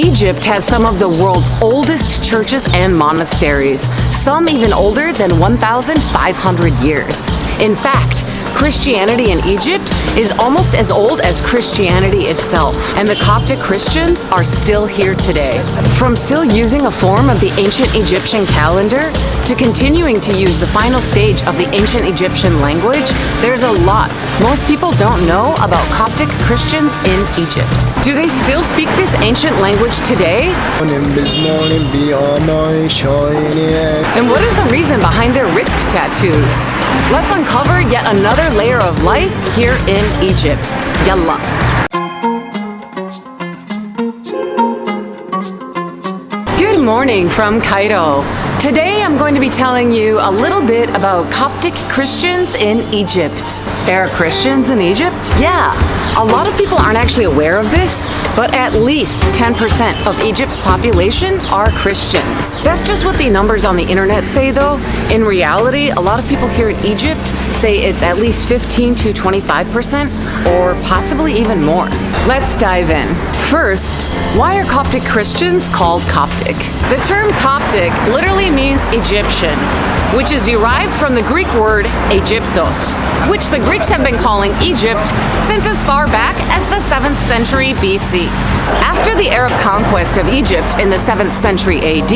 Egypt has some of the world's oldest churches and monasteries, some even older than 1,500 years. In fact, Christianity in Egypt is almost as old as Christianity itself, and the Coptic Christians are still here today. From still using a form of the ancient Egyptian calendar to continuing to use the final stage of the ancient Egyptian language, there's a lot most people don't know about Coptic Christians in Egypt. Do they still speak this ancient language today? And what is the reason behind their wrist tattoos? Let's uncover yet another layer of life here in Egypt. Yalla. Good morning from Cairo. Today I'm going to be telling you a little bit about Coptic Christians in Egypt. There are Christians in Egypt? Yeah. A lot of people aren't actually aware of this, but at least 10% of Egypt's population are Christians. That's just what the numbers on the internet say though. In reality, a lot of people here in Egypt say it's at least 15 to 25% or possibly even more. Let's dive in. First, why are Coptic Christians called Coptic? The term Coptic literally means Egyptian, which is derived from the Greek word Aegyptos, which the Greeks have been calling Egypt since as far back as the 7th century BC. After the Arab conquest of Egypt in the 7th century AD,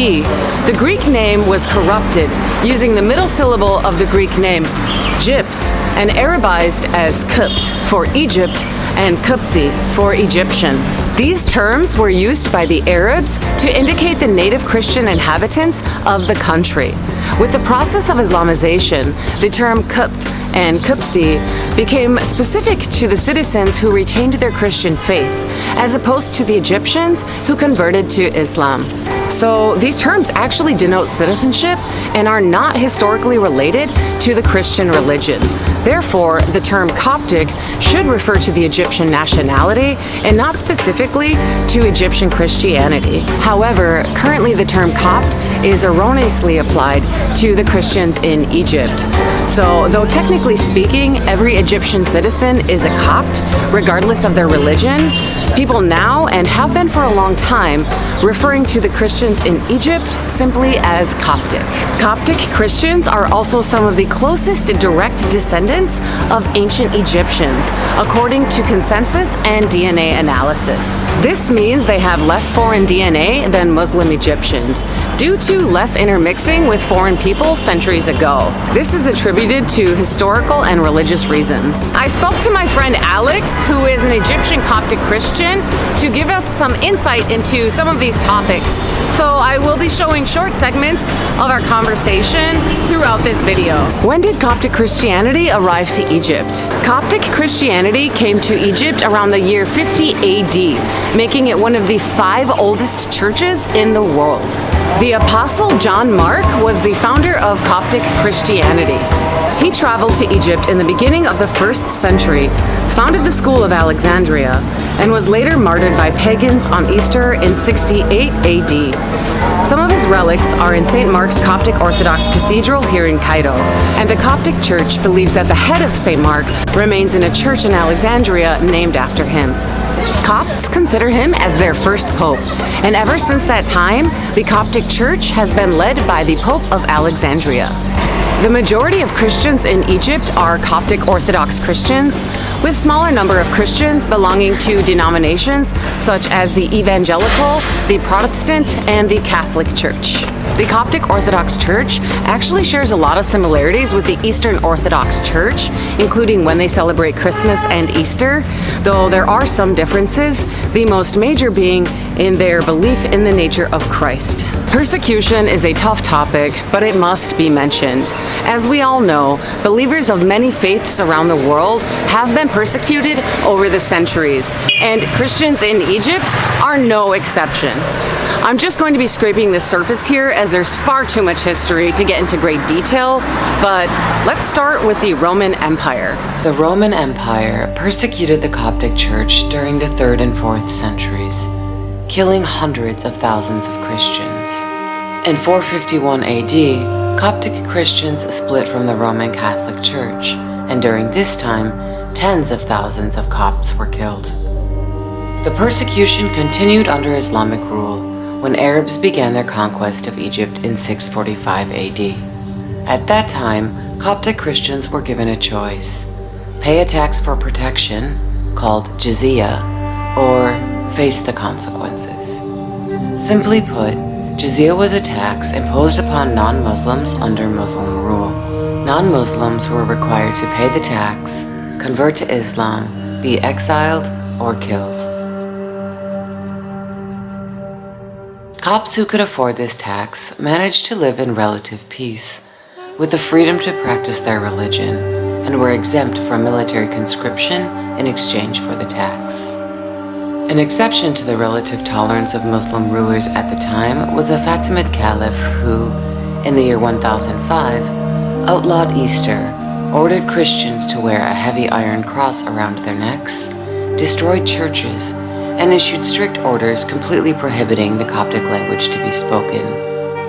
the Greek name was corrupted using the middle syllable of the Greek name Gypt and Arabized as Copt for Egypt and Copti for Egyptian. These terms were used by the Arabs to indicate the native Christian inhabitants of the country. With the process of Islamization, the term Copt and Copti became specific to the citizens who retained their Christian faith, as opposed to the Egyptians who converted to Islam. So these terms actually denote citizenship and are not historically related to the Christian religion. Therefore, the term Coptic should refer to the Egyptian nationality and not specifically to Egyptian Christianity. However, currently the term Copt is erroneously applied to the Christians in Egypt. So, though technically speaking, every Egyptian citizen is a Copt, regardless of their religion, people now, and have been for a long time, referring to the Christians in Egypt simply as Coptic. Coptic Christians are also some of the closest direct descendants of ancient Egyptians, according to consensus and DNA analysis. This means they have less foreign DNA than Muslim Egyptians, due to less intermixing with foreign people centuries ago. This is attributed to historical and religious reasons. I spoke to my friend Alex, who is an Egyptian Coptic Christian, to give us some insight into some of these topics. So I will be showing short segments of our conversation throughout this video. When did Coptic Christianity arrive to Egypt? Coptic Christianity came to Egypt around the year 50 AD, making it one of the 5 oldest churches in the world. The Apostle John Mark was the founder of Coptic Christianity. He traveled to Egypt in the beginning of the 1st century, founded the School of Alexandria, and was later martyred by pagans on Easter in 68 AD. Some of his relics are in St. Mark's Coptic Orthodox Cathedral here in Cairo, and the Coptic Church believes that the head of St. Mark remains in a church in Alexandria named after him. Copts consider him as their first pope, and ever since that time, the Coptic Church has been led by the Pope of Alexandria. The majority of Christians in Egypt are Coptic Orthodox Christians, with smaller number of Christians belonging to denominations such as the Evangelical, the Protestant, and the Catholic Church. The Coptic Orthodox Church actually shares a lot of similarities with the Eastern Orthodox Church, including when they celebrate Christmas and Easter, though there are some differences, the most major being in their belief in the nature of Christ. Persecution is a tough topic, but it must be mentioned. As we all know, believers of many faiths around the world have been persecuted over the centuries, and Christians in Egypt are no exception. I'm just going to be scraping the surface here as there's far too much history to get into great detail, but let's start with the Roman Empire. The Roman Empire persecuted the Coptic Church during the 3rd and 4th centuries, killing hundreds of thousands of Christians. In 451 AD, Coptic Christians split from the Roman Catholic Church, and during this time, tens of thousands of Copts were killed. The persecution continued under Islamic rule when Arabs began their conquest of Egypt in 645 AD. At that time, Coptic Christians were given a choice: pay a tax for protection, called jizya, or face the consequences. Simply put, jizya was a tax imposed upon non-Muslims under Muslim rule. Non-Muslims were required to pay the tax, convert to Islam, be exiled, or killed. Copts who could afford this tax managed to live in relative peace, with the freedom to practice their religion, and were exempt from military conscription in exchange for the tax. An exception to the relative tolerance of Muslim rulers at the time was a Fatimid caliph who, in the year 1005, outlawed Easter, ordered Christians to wear a heavy iron cross around their necks, destroyed churches, and issued strict orders completely prohibiting the Coptic language to be spoken.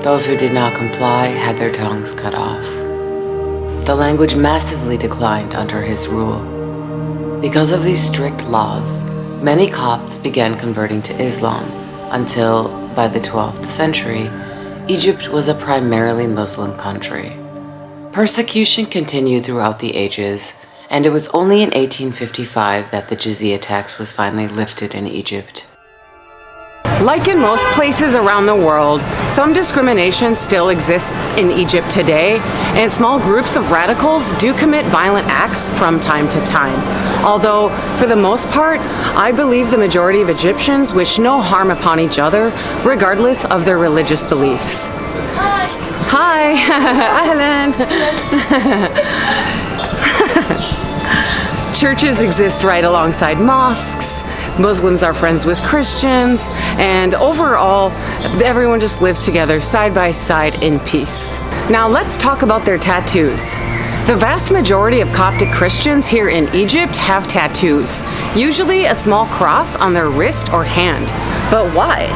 Those who did not comply had their tongues cut off. The language massively declined under his rule. Because of these strict laws, many Copts began converting to Islam until, by the 12th century, Egypt was a primarily Muslim country. Persecution continued throughout the ages, and it was only in 1855 that the jizya tax was finally lifted in Egypt. Like in most places around the world, some discrimination still exists in Egypt today, and small groups of radicals do commit violent acts from time to time. Although, for the most part, I believe the majority of Egyptians wish no harm upon each other, regardless of their religious beliefs. Hi! Ahlan! Churches exist right alongside mosques. Muslims are friends with Christians, and overall, everyone just lives together side by side in peace. Now let's talk about their tattoos. The vast majority of Coptic Christians here in Egypt have tattoos, usually a small cross on their wrist or hand. But why?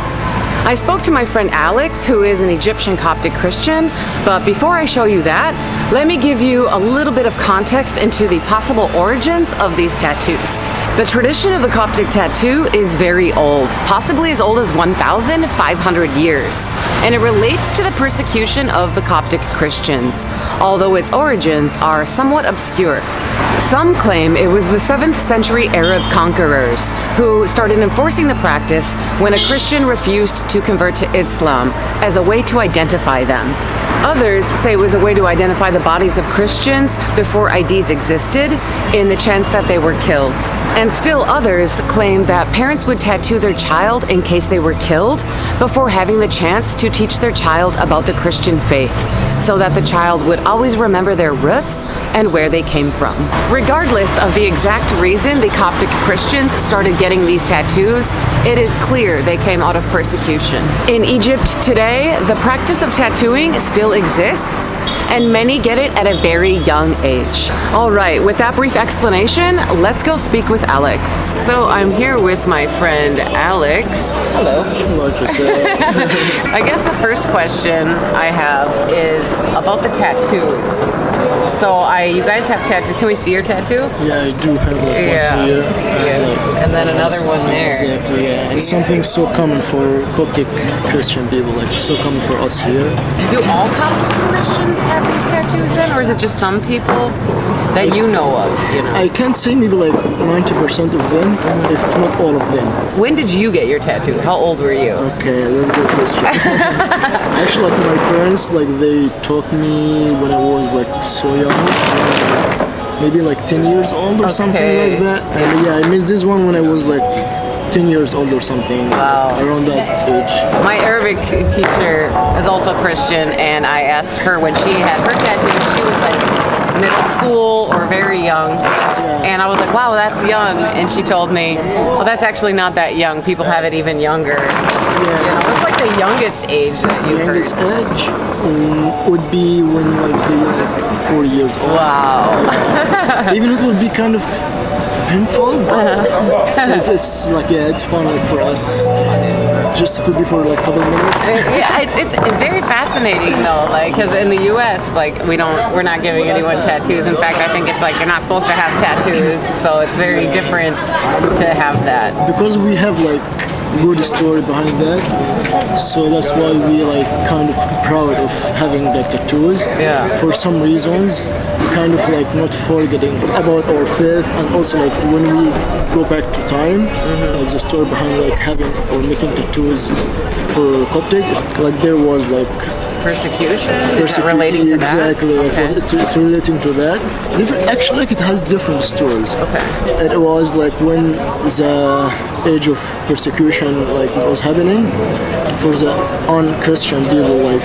I spoke to my friend Alex, who is an Egyptian Coptic Christian, but before I show you that, let me give you a little bit of context into the possible origins of these tattoos. The tradition of the Coptic tattoo is very old, possibly as old as 1,500 years, and it relates to the persecution of the Coptic Christians, although its origins are somewhat obscure. Some claim it was the 7th century Arab conquerors who started enforcing the practice when a Christian refused to convert to Islam as a way to identify them. Others say it was a way to identify the bodies of Christians before IDs existed, in the chance that they were killed. And still others claim that parents would tattoo their child in case they were killed before having the chance to teach their child about the Christian faith, so that the child would always remember their roots and where they came from. Regardless of the exact reason the Coptic Christians started getting these tattoos, it is clear they came out of persecution. In Egypt today, the practice of tattooing still exists, and many get it at a very young age. All right, with that brief explanation, let's go speak with Alex. So I'm here with my friend Alex. Hello. Hello, Gisselle. I guess the first question I have is about the tattoos. So you guys have tattoos. Can we see your tattoo? Yeah, I do have one here. And then another one there. Exactly, yeah. It's something so common for Coptic Christian people, like so common for us here. Do all Coptic Christians have these tattoos then, or is it just some people that you know of? I can't say maybe like 90% of them, if not all of them. When did you get your tattoo? How old were you? Okay, that's a good question. Actually, like my parents, like they taught me when I was like so young, maybe like 10 years old or something like that. And yeah, I missed this one when I was like 10 years old or something, around that age. My Arabic teacher is also Christian, and I asked her when she had her tattoo, she was like middle school or very young, and I was like, wow, that's young, and she told me, well, that's actually not that young, people have it even younger. What's like the youngest age that you've heard? Youngest age would be when like they're like 4 years old. Wow. Even it would be kind of painful, but it's like, yeah, it's fun like for us. just to be for like a couple of minutes. Yeah, it's very fascinating though, like because in the U.S., like we're not giving anyone tattoos. In fact, I think it's like you're not supposed to have tattoos, so it's very different to have that. Because we have like good story behind that, so that's why we like kind of proud of having the tattoos. Yeah. For some reasons, kind of like not forgetting about our faith, and also like when we go back to time, like the story behind like having or making tattoos for Coptic, like there was like Persecution? Is that relating to exactly, that? like it's relating to that. Actually, like it has different stories. Okay. It was like when the age of persecution like was happening for the un-Christian people, like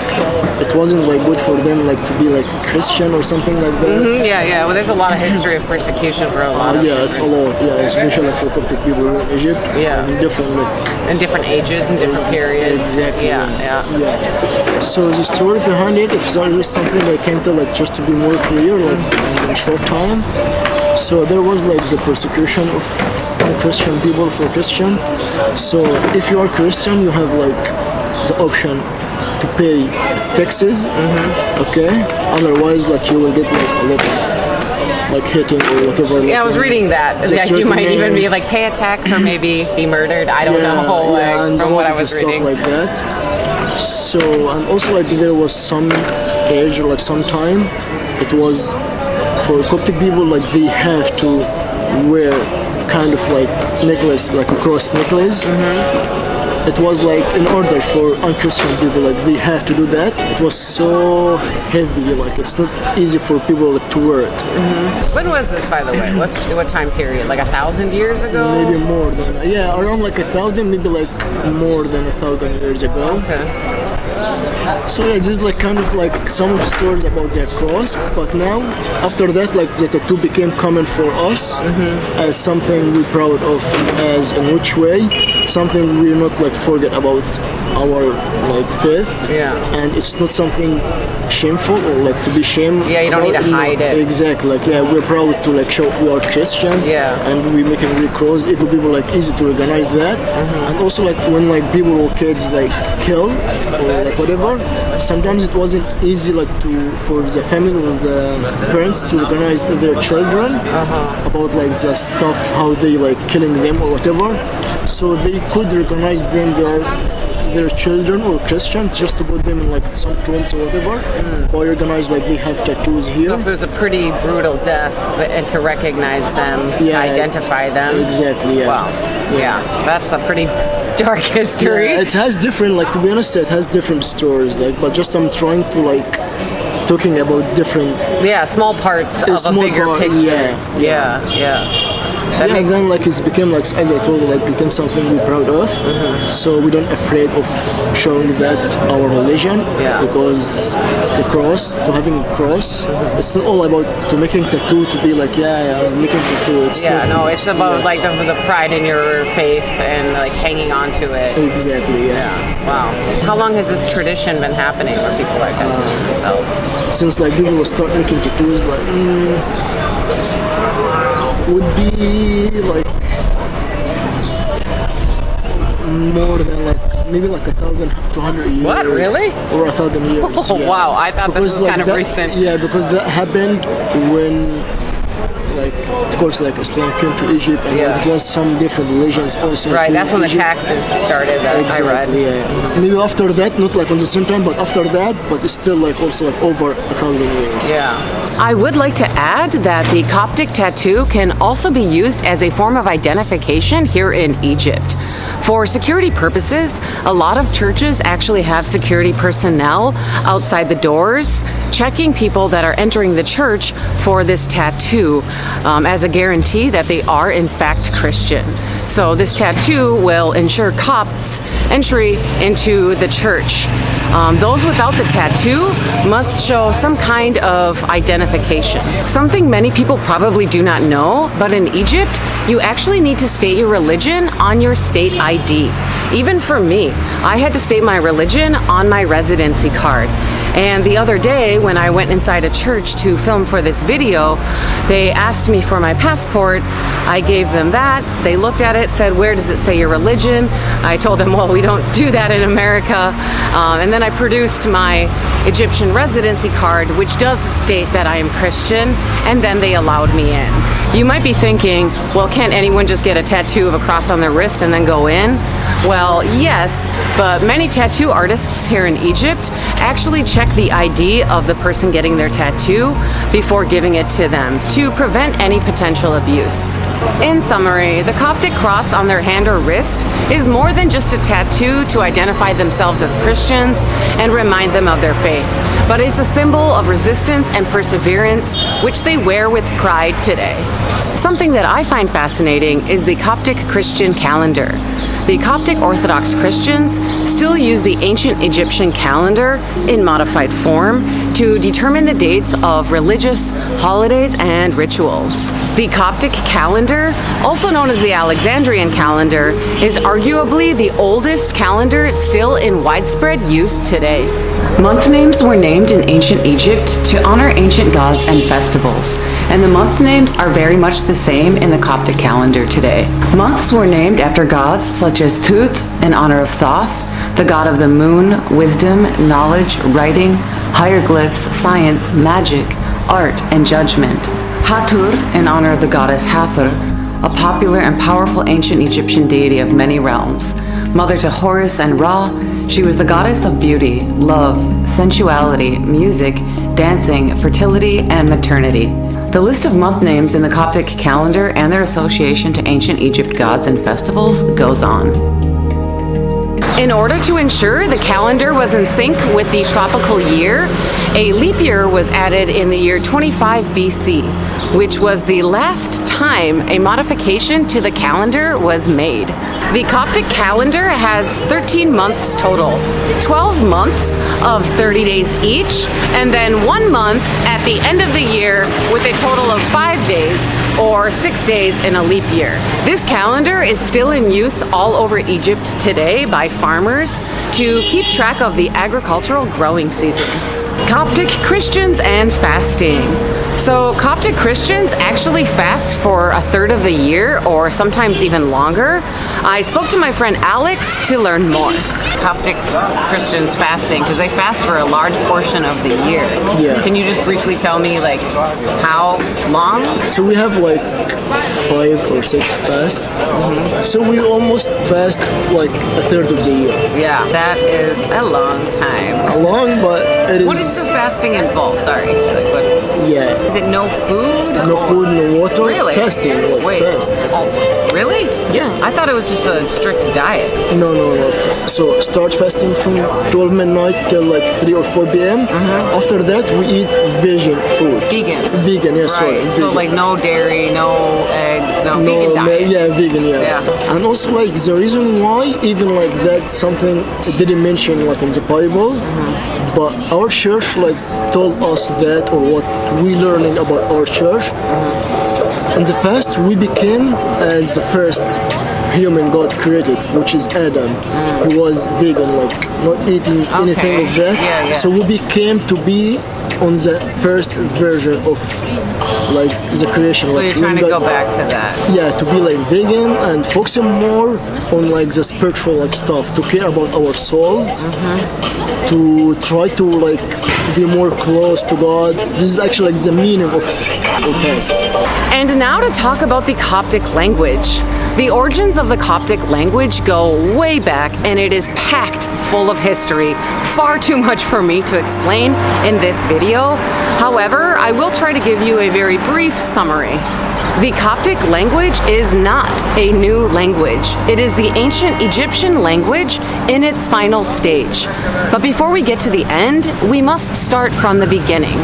it wasn't like good for them like to be like Christian or something like that. Yeah. Well, there's a lot of history of persecution for a lot. Yeah, it's a lot. Yeah, especially like for Coptic people in Egypt. Yeah. In different like In different ages and different periods. Exactly. Yeah. So the story behind it, if there is something I can tell, like just to be more clear, like in a short time. So there was like the persecution of Christian people for Christian. So if you are Christian, you have like the option to pay taxes. Okay. Otherwise, like you will get like a lot of like hitting or whatever. Yeah, I was reading that. Like you might even be like pay a tax or maybe be murdered. I don't know. Like, from what I was reading. Stuff like that. So, and also like there was some age or like some time, it was for Coptic people like they have to wear kind of like necklace, like a cross necklace. It was like in order for un-Christian people, like they have to do that. It was so heavy, like it's not easy for people like, to wear it. When was this, by the way? What time period? Like 1,000 years ago? Maybe more than, yeah, around like 1,000, maybe like more than 1,000 years ago. Okay. So yeah, this is like kind of like some of the stories about the cross, but now after that, like the tattoo became common for us as something we're proud of, as in which way, something we're not like forget about our like faith. Yeah. And it's not something shameful or like to be shamed. Yeah, you don't need to hide it. Exactly. Like yeah, we're proud to like show we are Christian. Yeah. And we making the cross. If people like easy to recognize that. And also like when like people or kids like kill or like whatever, sometimes it wasn't easy like for the family or the parents to recognize their children about like the stuff, how they like killing them or whatever. So they could recognize them, their children or Christians, just to put them in like some tombs or whatever, or recognize like they have tattoos here. So if it was a pretty brutal death, and to recognize them, identify them. Exactly. Yeah. Wow. Yeah, that's a pretty dark history. Yeah, it has different, like to be honest, it has different stories. Like, but just I'm trying to like talking about different. Yeah, small parts of a bigger picture. Yeah. And then like it became like, as I told you, like became something we're proud of. So we don't afraid of showing that our religion, because the cross, to having a cross, it's not all about to making tattoo to be like I'm making tattoo. It's it's about like the pride in your faith and like hanging on to it. Exactly. Yeah. Wow. How long has this tradition been happening where people are tattooing themselves? Since like people will start making tattoos, like would be like more than like maybe like 1,200 years. What, really? Or 1,000 years. Oh, yeah. Wow, I thought this was like kind of recent. Yeah, because that happened when, like, of course, like Islam came to Egypt, and like, it was some different religions also. Right, that's when Egypt. the taxes started. Exactly. I read. Yeah. Maybe after that, not like on the same time, but after that, but it's still like also like over 1,000 years. Yeah. I would like to add that the Coptic tattoo can also be used as a form of identification here in Egypt. For security purposes, a lot of churches actually have security personnel outside the doors, checking people that are entering the church for this tattoo as a guarantee that they are in fact Christian. So this tattoo will ensure Copts' entry into the church. Those without the tattoo must show some kind of identification. Something many people probably do not know, but in Egypt, you actually need to state your religion on your state ID. Even for me, I had to state my religion on my residency card. And the other day when I went inside a church to film for this video, they asked me for my passport. I gave them that. They looked at it, said, where does it say your religion? I told them, well, we don't do that in America. And then I produced my Egyptian residency card, which does state that I am Christian, and then they allowed me in. You might be thinking, well, can't anyone just get a tattoo of a cross on their wrist and then go in? Well, yes, but many tattoo artists here in Egypt actually check the ID of the person getting their tattoo before giving it to them to prevent any potential abuse. In summary, the Coptic cross on their hand or wrist is more than just a tattoo to identify themselves as Christians and remind them of their faith, but it's a symbol of resistance and perseverance, which they wear with pride today. Something that I find fascinating is the Coptic Christian calendar. The Coptic Orthodox Christians still use the ancient Egyptian calendar in modified form to determine the dates of religious holidays and rituals. The Coptic calendar, also known as the Alexandrian calendar, is arguably the oldest calendar still in widespread use today. Month names were named in ancient Egypt to honor ancient gods and festivals, and the month names are very much the same in the Coptic calendar today. Months were named after gods such as Tut in honor of Thoth, the god of the moon, wisdom, knowledge, writing, hieroglyphs, science, magic, art, and judgment. Hathor in honor of the goddess Hathor, a popular and powerful ancient Egyptian deity of many realms. Mother to Horus and Ra, she was the goddess of beauty, love, sensuality, music, dancing, fertility, and maternity. The list of month names in the Coptic calendar and their association to ancient Egypt gods and festivals goes on. In order to ensure the calendar was in sync with the tropical year, a leap year was added in the year 25 BC, which was the last time a modification to the calendar was made. The Coptic calendar has 13 months total, 12 months of 30 days each, and then 1 month at the end of the year with a total of 5 days or 6 days in a leap year. This calendar is still in use all over Egypt today by farmers to keep track of the agricultural growing seasons. Coptic Christians and fasting. So Coptic Christians actually fast for a third of the year or sometimes even longer. I spoke to my friend Alex to learn more. Coptic Christians fasting, because they fast for a large portion of the year. Yeah. Can you just briefly tell me like how long? So we have like 5 or 6 fasts. So we almost fast like a third of the year. Yeah, that is a long time. Long, but it is. What does the fasting involve? Sorry. Like what's, Yeah. is it no food? No food, no water. Really? Fasting, like Wait. fast. Oh, really? Yeah. I thought it was just a strict diet. No. So start fasting from 12 midnight till like 3 or 4 p.m. After that, we eat vegan food. Vegan. Vegan, yes, sorry. Right. So Vegan. like no dairy, no eggs, no vegan diet. Yeah, vegan, yeah. Yeah. And also like the reason why, even like that's something it didn't mention like in the Bible, but our church like told us that, or what we learning about our church. In the fast, we became as the first human God created, which is Adam, who was vegan, like not eating anything of that. Yeah. So we became to be on the first version of like the creation. So like, you're trying to when go God- back to that. Yeah, to be like vegan and focusing more on like the spiritual like stuff, to care about our souls, to try to like to be more close to God. This is actually like the meaning of fast. And now to talk about the Coptic language. The origins of the Coptic language go way back, and it is packed full of history. Far too much for me to explain in this video. However, I will try to give you a very brief summary. The Coptic language is not a new language. It is the ancient Egyptian language in its final stage. But before we get to the end, we must start from the beginning.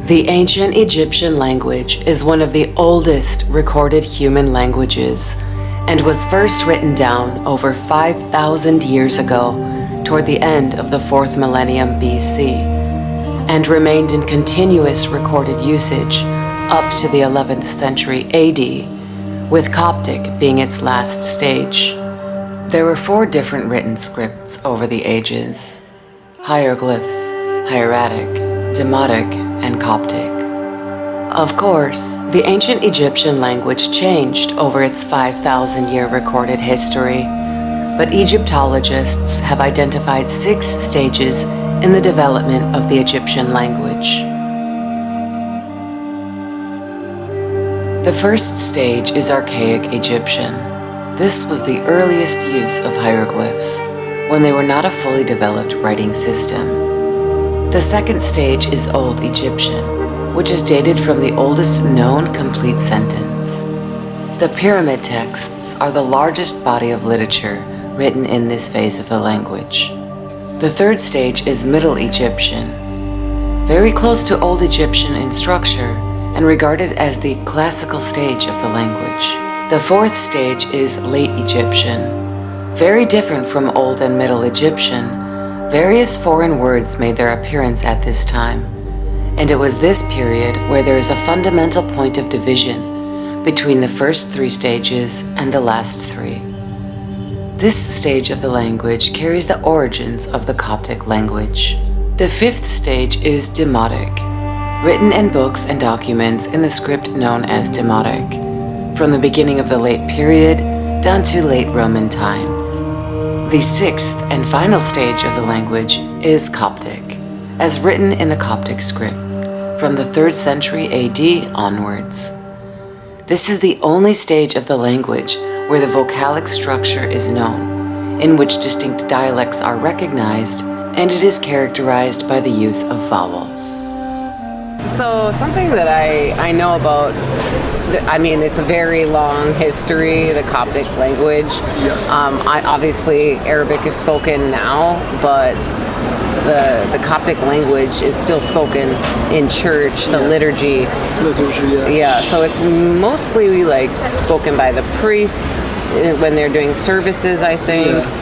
The ancient Egyptian language is one of the oldest recorded human languages and was first written down over 5,000 years ago toward the end of the 4th millennium BC and remained in continuous recorded usage up to the 11th century AD, with Coptic being its last stage. There were 4 different written scripts over the ages: hieroglyphs, Hieratic, Demotic, and Coptic. Of course, the ancient Egyptian language changed over its 5,000-year recorded history, but Egyptologists have identified 6 stages in the development of the Egyptian language. The first stage is Archaic Egyptian. This was the earliest use of hieroglyphs, when they were not a fully developed writing system. The second stage is Old Egyptian, which is dated from the oldest known complete sentence. The pyramid texts are the largest body of literature written in this phase of the language. The third stage is Middle Egyptian, very close to Old Egyptian in structure and regarded as the classical stage of the language. The fourth stage is Late Egyptian, very different from Old and Middle Egyptian. Various foreign words made their appearance at this time, and it was this period where there is a fundamental point of division between the first 3 stages and the last 3. This stage of the language carries the origins of the Coptic language. The 5th stage is Demotic, written in books and documents in the script known as Demotic, from the beginning of the late period down to late Roman times. The 6th and final stage of the language is Coptic, as written in the Coptic script, from the 3rd century AD onwards. This is the only stage of the language where the vocalic structure is known, in which distinct dialects are recognized, and it is characterized by the use of vowels. So something that I know about, I mean, it's a very long history, the Coptic language. I obviously, Arabic is spoken now, but the Coptic language is still spoken in church, the liturgy. Yeah, so it's mostly like spoken by the priests when they're doing services, I think. Yeah.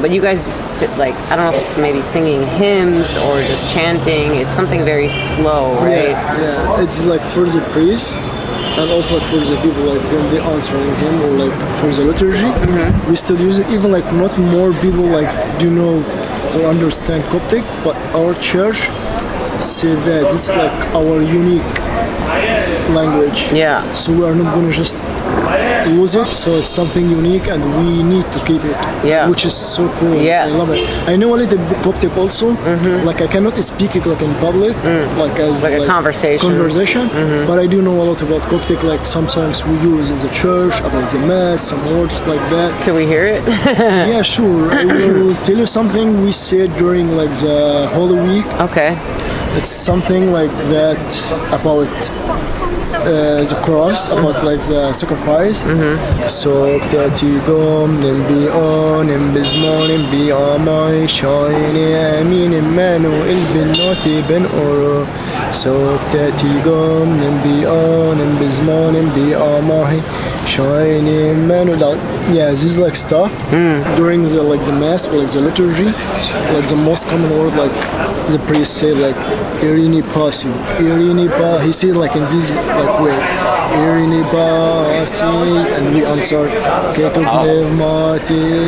But you guys sit like, I don't know if it's maybe singing hymns or just chanting. It's something very slow, right? Yeah. It's like for the priest and also like for the people like when they're answering him or like for the liturgy. We still use it. Even like not more people like do know or understand Coptic, but our church say that it's like our unique language. Yeah. So we are not gonna just lose it, so it's something unique and we need to keep it. Yeah. Which is so cool. Yes. I love it. I know a little bit Coptic also. Like I cannot speak it like in public, like as like a conversation. But I do know a lot about Coptic, like some songs we use in the church, about the mass, some words like that. Can we hear it? Yeah, sure. I will tell you something we said during like the Holy Week. Okay. It's something like that about the cross, about like the sacrifice. So تأتي قوم نبي on بزمان نبي عماي شايني أمين مانو البناتي بن أورو. So تأتي قوم نبي on بزمان نبي عماي شايني مانو. Yeah, this is like stuff during the like the mass or like the liturgy. Like the most common word like the priest say like Irini Pasi, Irini Pa. He said like in this like way, Irini Pasi, and we answer Ketub Mati.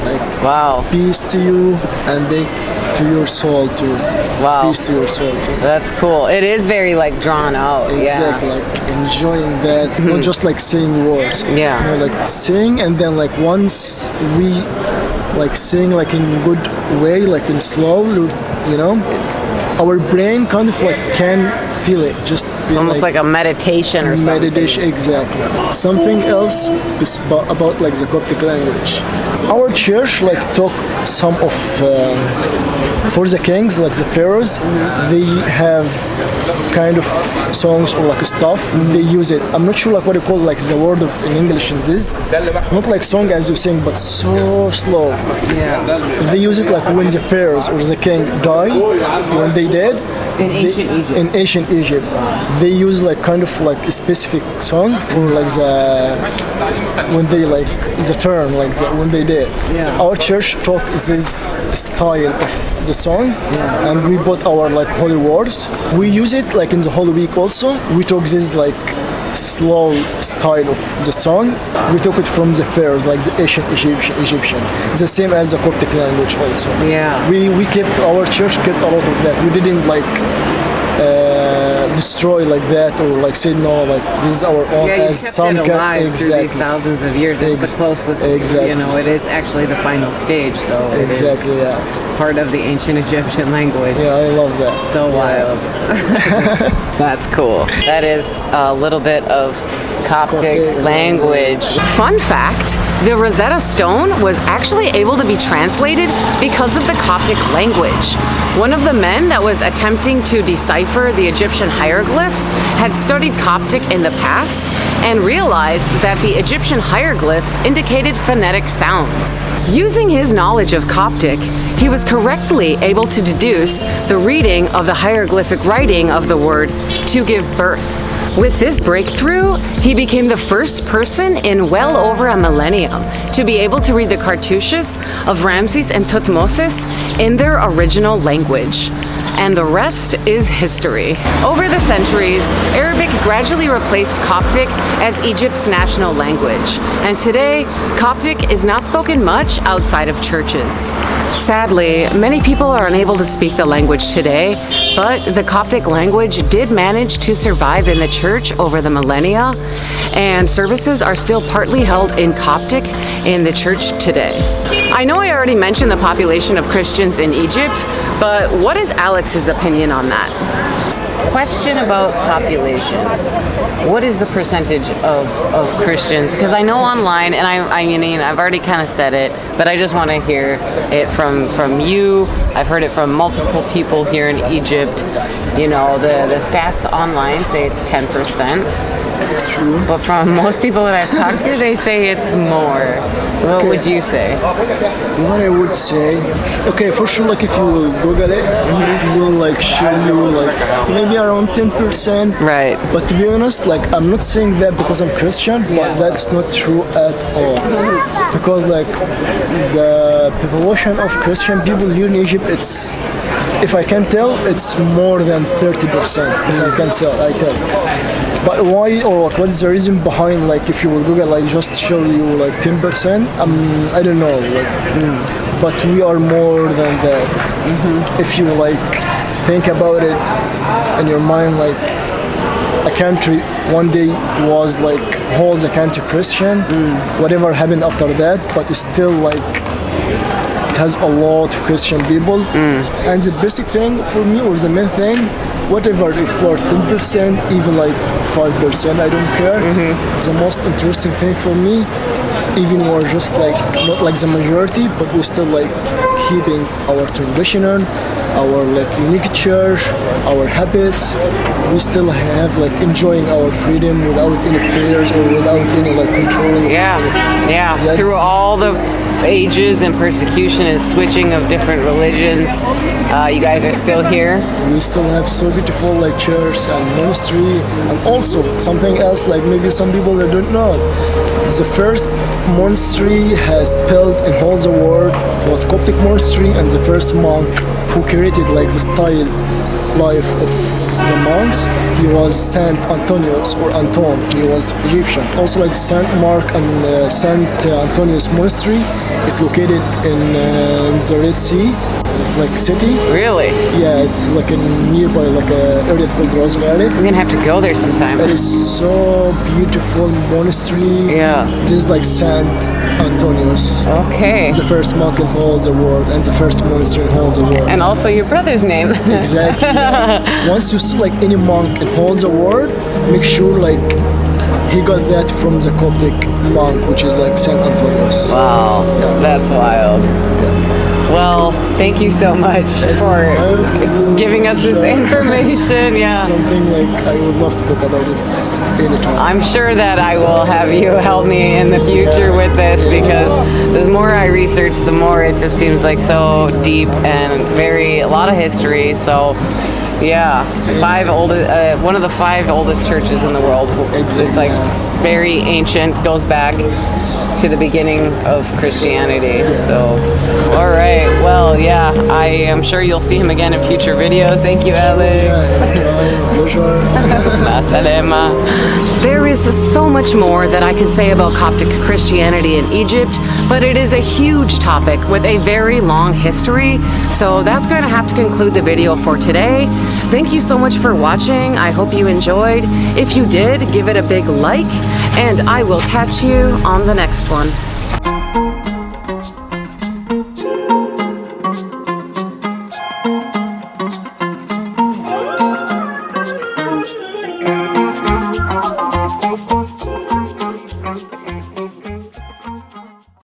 Like wow, peace to you, and then to your soul too. Wow. Peace to your soul too. That's cool. It is very like drawn out. Exactly, Yeah. like enjoying that, not just like saying words. Yeah. You know, like saying, and then like once we like saying like in good way, like in slow, you know, our brain kind of like can feel it. Just Almost like a meditation or something. meditation, exactly. Something else is about like the Coptic language. Our church like talk some of for the kings, like the pharaohs, they have kind of songs or like stuff. They use it. I'm not sure like what you call like the word of in English in this. Not like song as you sing, but so slow. Yeah. They use it like when the pharaohs or the king die, when they dead, In ancient Egypt. In ancient Egypt, they use like kind of like a specific song for like when they like the turn like when they did. Yeah. Our church took this style of the song, and we put our like holy words. We use it like in the Holy Week also. We took this like slow style of the song. We took it from the fairs, like the ancient Egyptian. It's the same as the Coptic language also. Yeah. We kept, our church kept a lot of that. We didn't like destroy like that or like say no, like this is our own. Yeah, you as kept some it alive through these exactly. thousands of years. It's the closest, exactly. you know, it is actually the final stage, so it Exactly, is yeah. part of the ancient Egyptian language. Yeah, I love that. So wild. That's cool. That is a little bit of Coptic language. Fun fact, the Rosetta Stone was actually able to be translated because of the Coptic language. One of the men that was attempting to decipher the Egyptian hieroglyphs had studied Coptic in the past and realized that the Egyptian hieroglyphs indicated phonetic sounds. Using his knowledge of Coptic, he was correctly able to deduce the reading of the hieroglyphic writing of the word to give birth. With this breakthrough, he became the first person in well over a millennium to be able to read the cartouches of Ramses and Thutmose in their original language. And the rest is history. Over the centuries, Arabic gradually replaced Coptic as Egypt's national language. And today, Coptic is not spoken much outside of churches. Sadly, many people are unable to speak the language today, but the Coptic language did manage to survive in the church over the millennia, and services are still partly held in Coptic in the church today. I know I already mentioned the population of Christians in Egypt, but what is Alex's opinion on that? Question about population. What is the percentage of Christians? Because I know online, and I mean, I've already kind of said it, but I just want to hear it from you. I've heard it from multiple people here in Egypt. You know, the stats online say it's 10%. True. But from most people that I've talked to, they say it's more. What would you say? What I would say, okay, for sure, like if you will Google it, it will like show you like maybe around 10%. Right. But to be honest, like I'm not saying that because I'm Christian, but that's not true at all. Because like the population of Christian people here in Egypt, it's, if I can tell, it's more than 30%. If I can tell, I tell. But why, or like, what's the reason behind, like, if you will Google, like, just show you, like, 10%? I don't know, like, but we are more than that. If you, like, think about it in your mind, like, a country one day was, like, holds a country Christian, whatever happened after that, but it's still, like, it has a lot of Christian people. And the basic thing for me, or the main thing, whatever, if we're 10%, even like 5%, I don't care. The most interesting thing for me, even we're just like, not like the majority, but we're still like keeping our traditional, our like unique church, our habits. We still have like enjoying our freedom without any fears or without any like controlling. Yeah. Through all the ages and persecution and switching of different religions, you guys are still here. We still have so beautiful like church and monastery, and also something else like maybe some people that don't know. The first monastery has built in all the world. It was Coptic monastery, and the first monk who created like the style life of the monks, he was Saint Antonius or Anton. He was Egyptian. Also like Saint Mark and Saint Antonius monastery. It's located in the Red Sea, like city. Really? Yeah, it's like in nearby like a area called Rosemary. I'm gonna have to go there sometime. It is so beautiful monastery. Yeah. This is like Saint Antonius. Okay. The first monk in all the world and the first monastery in all the world. And also your brother's name. Exactly. Yeah. Once you see like any monk in all the world, make sure like he got that from the Coptic monk, which is like Saint Antonius. Wow, that's wild. Well, thank you so much for giving us this information. Yeah. Something like I would love to talk about it anytime. I'm sure that I will have you help me in the future with this, because the more I research, the more it just seems like so deep and a lot of history. So Yeah, one of the 5 oldest churches in the world. It's like very ancient, goes back to the beginning of Christianity. So, all right, well, yeah, I am sure you'll see him again in future videos. Thank you, Alex. There is so much more that I can say about Coptic Christianity in Egypt, but it is a huge topic with a very long history, so that's going to have to conclude the video for today. Thank you so much for watching. I hope you enjoyed. If you did, give it a big like, and I will catch you on the next one.